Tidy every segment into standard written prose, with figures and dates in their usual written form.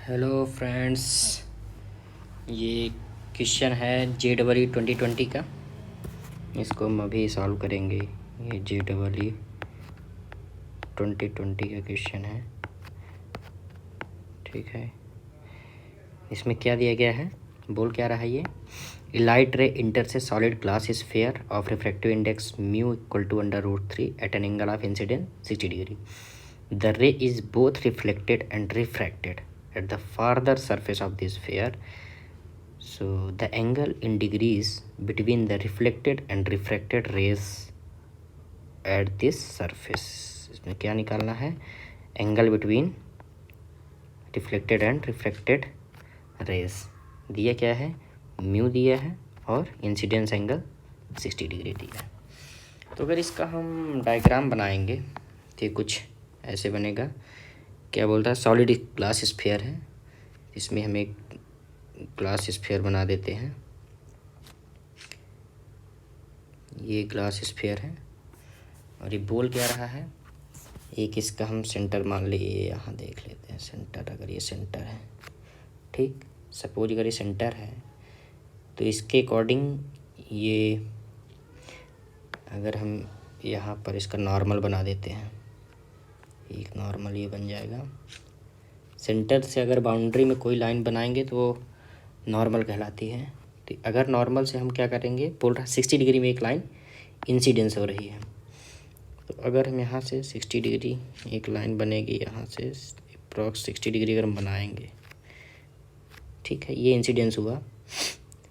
Hello friends, ये question है JEE 2020 का। इसको हम अभी सॉल्व करेंगे। ये JEE 2020 का क्वेश्चन है, ठीक है। इसमें क्या दिया गया है, बोल क्या रहा है ये, light ray enters solid glass is fair of refractive index mu equal to √3 at an angle of incident 60 degree. The ray is both reflected and refracted at the farther surface of this sphere. So the angle in degrees between the reflected and refracted rays at this surface. इसमें क्या निकालना है, angle between reflected and refracted rays दिया क्या है, mu दिया है और इंसिडेंस एंगल 60 डिग्री दिया है। तो अगर इसका हम डायग्राम बनाएंगे तो ये कुछ ऐसे बनेगा। क्या बोलता है, सॉलिड ग्लास स्फीयर है, इसमें हम एक ग्लास स्फीयर बना देते हैं। ये ग्लास स्फीयर है और ये बोल क्या रहा है, एक इसका हम सेंटर मान लिए, यहाँ देख लेते हैं सेंटर। अगर ये सेंटर है, ठीक, सपोज अगर ये सेंटर है तो इसके अकॉर्डिंग ये, अगर हम यहाँ पर इसका नॉर्मल बना देते हैं, एक नॉर्मल ये बन जाएगा। सेंटर से अगर बाउंड्री में कोई लाइन बनाएंगे तो वो नॉर्मल कहलाती है। तो अगर नॉर्मल से हम क्या करेंगे, बोल रहा है 60 डिग्री में एक लाइन इंसिडेंस हो रही है। तो अगर हम यहाँ से 60 डिग्री एक लाइन बनेगी, यहाँ से अप्रॉक्स 60 डिग्री अगर हम बनाएंगे, ठीक है, ये इंसिडेंस हुआ।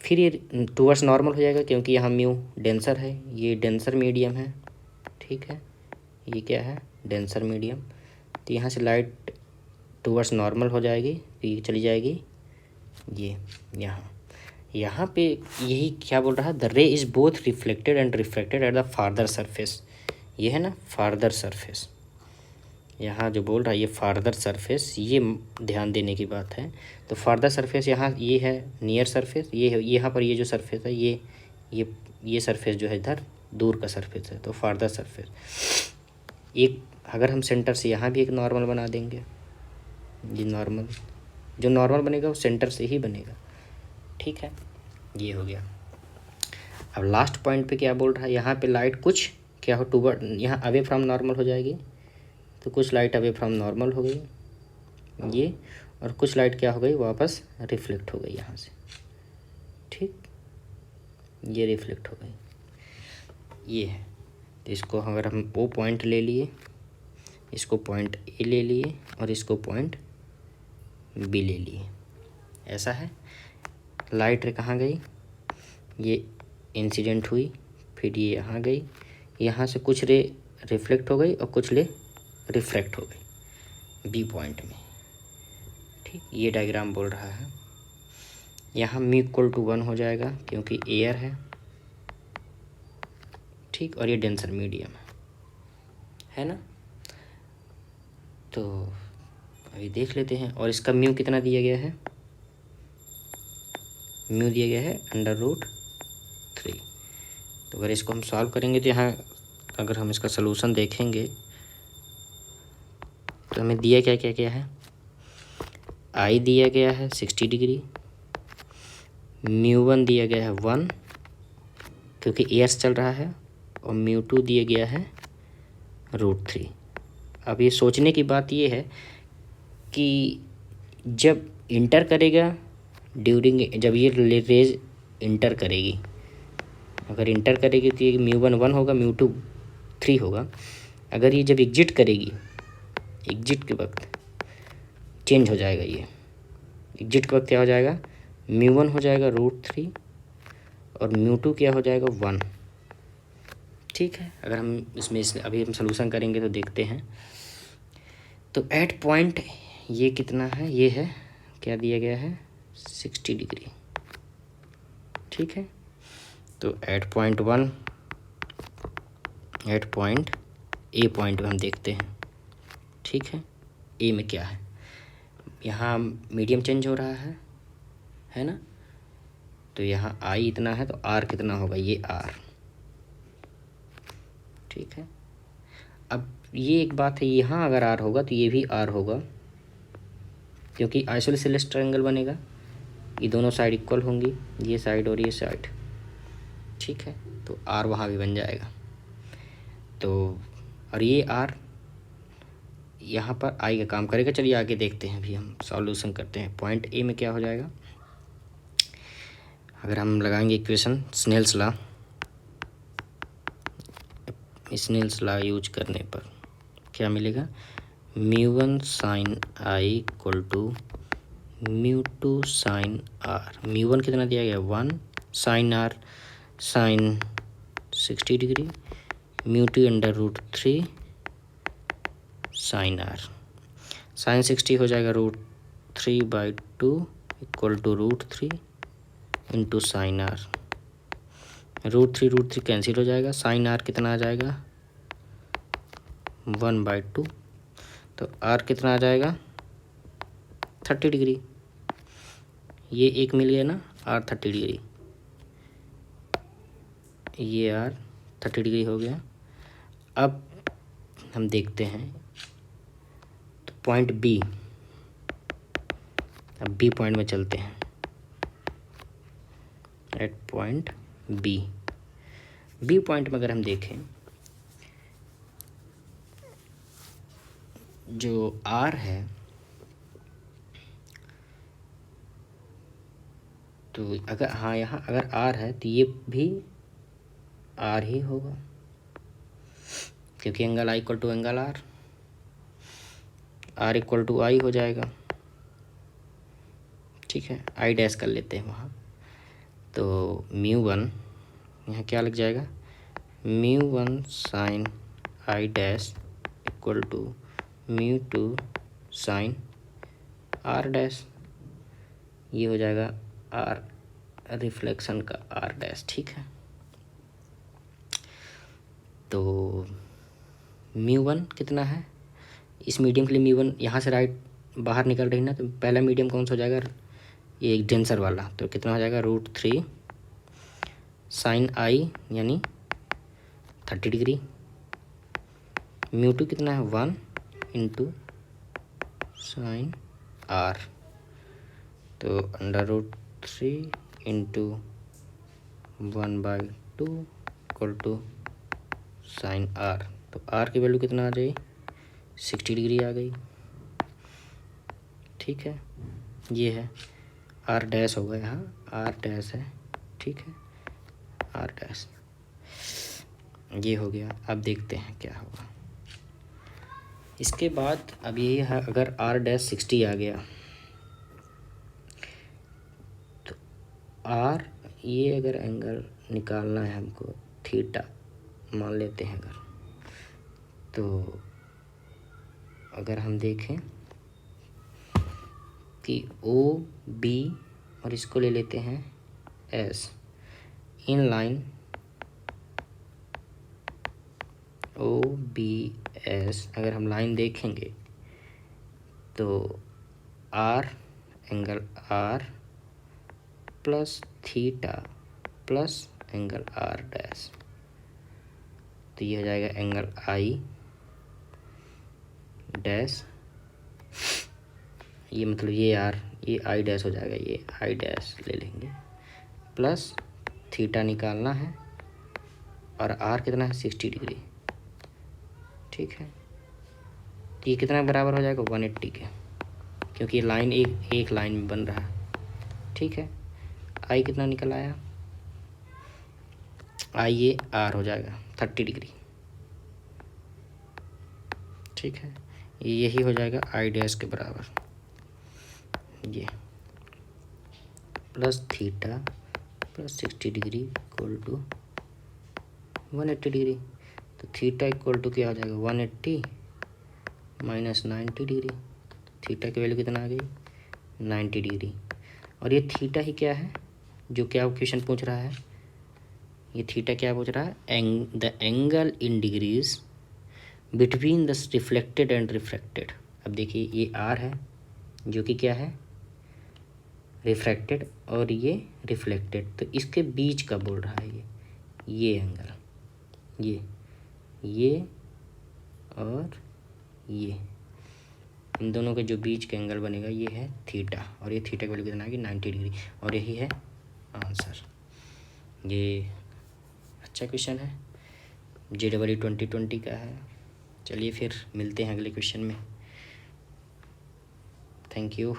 फिर ये टूवर्ड्स नॉर्मल हो जाएगा क्योंकि यहाँ म्यू डेंसर है, ये डेंसर मीडियम है, ठीक है, ये क्या है, डेंसर मीडियम। तो यहाँ से लाइट टूवर्ड्स नॉर्मल हो जाएगी, तो ये चली जाएगी ये यहाँ पे। यही क्या बोल रहा है, द रे is both reflected and refracted at the farther surface. ये है ना फार्दर सरफेस, यहाँ जो बोल रहा है ये फार्दर सरफेस, ये ध्यान देने की बात है। तो फार्दर सरफेस यहाँ ये है नियर सरफेस, ये है यहाँ पर ये जो सरफेस है ये सरफेस जो है इधर दूर का सरफेस है, तो फार्दर सरफेस। एक अगर हम सेंटर से यहाँ भी एक नॉर्मल बना देंगे, ये नॉर्मल जो नॉर्मल बनेगा वो सेंटर से ही बनेगा, ठीक है, ये हो गया। अब लास्ट पॉइंट पे क्या बोल रहा है, यहाँ पे लाइट कुछ क्या हो टूवर्ड, यहाँ अवे फ्रॉम नॉर्मल हो जाएगी, तो कुछ लाइट अवे फ्रॉम नॉर्मल हो गई ये, और कुछ लाइट क्या हो गई, वापस रिफ्लेक्ट हो गई यहाँ से, ठीक, ये रिफ्लेक्ट हो गई, ये है। तो इसको अगर हम वो पॉइंट ले लिए, इसको पॉइंट ए ले लिए और इसको पॉइंट बी ले लिए, ऐसा है। लाइट रे कहाँ गई, ये इंसिडेंट हुई, फिर ये यहाँ गई, यहाँ से कुछ रे रिफ्लेक्ट हो गई और कुछ रे रिफ्रैक्ट हो गई बी पॉइंट में, ठीक। ये डायग्राम बोल रहा है यहाँ म्यू इक्वल टू 1 हो जाएगा क्योंकि एयर है, ठीक, और ये डेंसर मीडियम है ना। तो अभी देख लेते हैं, और इसका म्यू कितना दिया गया है, म्यू दिया गया है √3। तो अगर इसको हम सॉल्व करेंगे तो यहाँ अगर हम इसका सलूशन देखेंगे तो हमें दिया क्या क्या क्या है, आई दिया गया है 60 डिग्री, म्यू1 दिया गया है 1 क्योंकि एयर्स चल रहा है, और म्यू2 दिया गया है √3। अब ये सोचने की बात ये है कि जब इंटर करेगा ड्यूरिंग, जब ये रेज इंटर करेगी, अगर इंटर करेगी तो ये म्यू1 1 होगा, म्यू2 3 होगा। अगर ये जब एग्जिट करेगी, एग्जिट के वक्त चेंज हो जाएगा, ये एग्जिट के वक्त क्या हो जाएगा, म्यू1 हो जाएगा √3 और म्यू2 क्या हो जाएगा 1, ठीक है। अगर हम इसमें अभी हम सलूशन करेंगे तो देखते हैं। तो एट पॉइंट ये कितना है, ये है क्या दिया गया है 60 डिग्री, ठीक है। तो एट पॉइंट ए पॉइंट में हम देखते हैं, ठीक है। ए में क्या है, यहाँ मीडियम चेंज हो रहा है ना। तो यहाँ आई इतना है तो आर कितना होगा, ये आर, ठीक है। अब ये एक बात है, यहाँ अगर आर होगा तो ये भी आर होगा, क्योंकि आइसोसेलेस ट्रायंगल बनेगा, ये दोनों साइड इक्वल होंगी, ये साइड और ये साइड, ठीक है। तो आर वहाँ भी बन जाएगा। तो और ये आर यहाँ पर आई का काम करेगा। चलिए आगे देखते हैं, अभी हम सॉल्यूशन करते हैं। पॉइंट ए में क्या हो जाएगा, अगर हम लगाएंगे इक्वेशन स्नेल्स लॉ यूज करने पर क्या मिलेगा, μ1 sine i equal to μ2 sine r. μ1 कितना दिया गया 1, sine r sine 60 degree, μ2 √3 sine r. Sine 60 हो जाएगा √3/2 equal to √3 into sine r. √3 cancel हो जाएगा, साइन आर कितना आ जाएगा 1/2, तो आर कितना आ जाएगा 30 डिग्री। ये एक मिल गया ना, आर 30 डिग्री, ये आर 30 डिग्री हो गया। अब हम देखते हैं तो पॉइंट बी, अब बी पॉइंट में चलते हैं। एट पॉइंट बी पॉइंट में अगर हम देखें, जो आर है तो अगर हाँ यहाँ अगर आर है तो ये भी आर ही होगा, क्योंकि angle i equal to angle r equal to i हो जाएगा, ठीक है। आई डैश कर लेते हैं वहाँ, तो μ1 यहाँ क्या लग जाएगा, μ1 sine i dash equal to μ2 sine r dash, ये हो जाएगा आर रिफ्लेक्शन का आर डैश, ठीक है। तो μ1 कितना है, इस मीडियम के लिए μ1 यहाँ से राइट बाहर निकल रही ना, तो पहला मीडियम कौन सा हो जाएगा, ये एक डेंसर वाला, तो कितना हो जाएगा √3 साइन आई यानी 30 डिग्री, μ2 कितना है 1 इंटू साइन आर, तो √3 into 1/2 equal to sine r, तो आर की वैल्यू कितना आ जाएगी 60 डिग्री आ गई, ठीक है। ये है आर डैश होगा, यहाँ आर डैश है, ठीक है, आर डैश ये हो गया। अब देखते हैं क्या होगा इसके बाद। अब ये है अगर आर डैश 60 आ गया तो आर, ये अगर एंगल निकालना है हमको थीटा मान लेते हैं अगर, तो अगर हम देखें कि ओ बी और इसको ले लेते हैं S, in line O B S, अगर हम लाइन देखेंगे तो r angle r plus theta plus angle r dash, तो ये हो जाएगा एंगल आई डैश, ये मतलब ये आर, ये आई डैश हो जाएगा, ये आई डैश ले लेंगे, प्लस थीटा निकालना है और आर कितना है 60 डिग्री, ठीक है। ये कितना बराबर हो जाएगा 180 के, क्योंकि ये लाइन एक लाइन में बन रहा है, ठीक है। आई कितना निकल आया, आई ये आर हो जाएगा 30 डिग्री, ठीक है। यही हो जाएगा आई डैश के बराबर, ये plus theta plus 60 degree equal to 180 degree, तो थीटा इक्वल टू क्या हो जाएगा 180 माइनस 90 डिग्री, थीटा की वैल्यू कितना आ गई 90 डिग्री। और ये थीटा ही क्या है, जो क्या क्वेश्चन पूछ रहा है, ये थीटा क्या पूछ रहा है, the angle in degrees between the reflected and refracted. अब देखिए ये आर है जो कि क्या है रिफ्रैक्टेड और ये रिफ्लेक्टेड, तो इसके बीच का बोल रहा है ये एंगल, ये और ये, इन दोनों के जो बीच का एंगल बनेगा ये है थीटा, और ये थीटा की वैल्यू कितना आएगी 90 डिग्री, और यही है आंसर। ये अच्छा क्वेश्चन है, JEE 2020 का है। चलिए फिर मिलते हैं अगले क्वेश्चन में। Thank you.